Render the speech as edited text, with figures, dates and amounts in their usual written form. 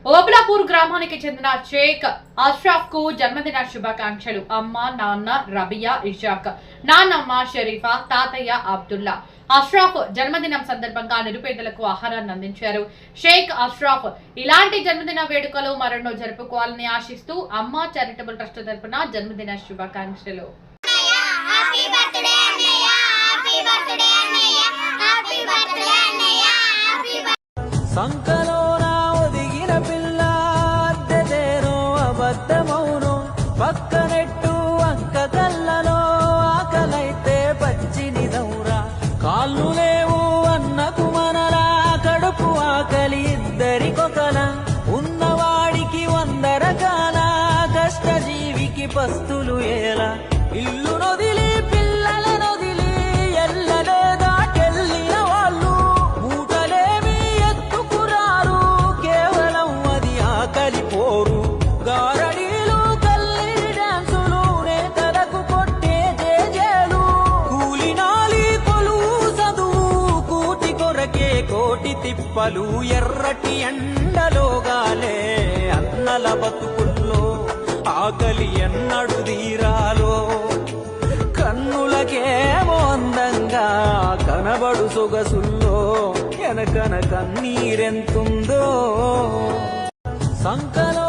ఓబులాపూర్ గ్రామానికి చెందిన షేక్ అష్రఫ్ కు జన్మదిన శుభాకాంక్షలు. అమ్మ, నాన్న రబియా ఇషాక్, నాన్నమ్మ షరీఫా, తాతయ్య అబ్దుల్లా. అష్రఫ్ జన్మదినం సందర్భంగా నిరుపేదలకు ఆహారాన్ని అందించారు. షేక్ అష్రఫ్ ఇలాంటి జన్మదిన వేడుకలు మరెన్నో జరుపుకోవాలని ఆశిస్తూ అమ్మ చారిటబుల్ ట్రస్ట్ తరపున జన్మదిన శుభాకాంక్షలు. పక్కనెట్టు అక్క కళ్ళలో ఆకలైతే పచ్చిని దౌరా కాళ్ళు లేవు అన్నకు మనలా కడుపు ఆకలి ఇద్దరికొకల ఉన్నవాడికి 100 రకాల కష్టజీవికి పస్తులు ఏలా ఇల్లు నొదిలి పిల్లల నొదిలి ఎల్లలేదాకెళ్ళిన వాళ్ళు మూటలేమి ఎత్తుకురారు కేవలం అది ఆకలి పోరు కోటి తిప్పలు ఎర్రటి ఎండలోగాలే అన్నల బతుకుల్లో ఆకలి ఎన్నడు తీరాలో కన్నులకేమో అందంగా కనబడు సొగసుల్లో ఎనకన కన్నీరెంతుందో సంకలో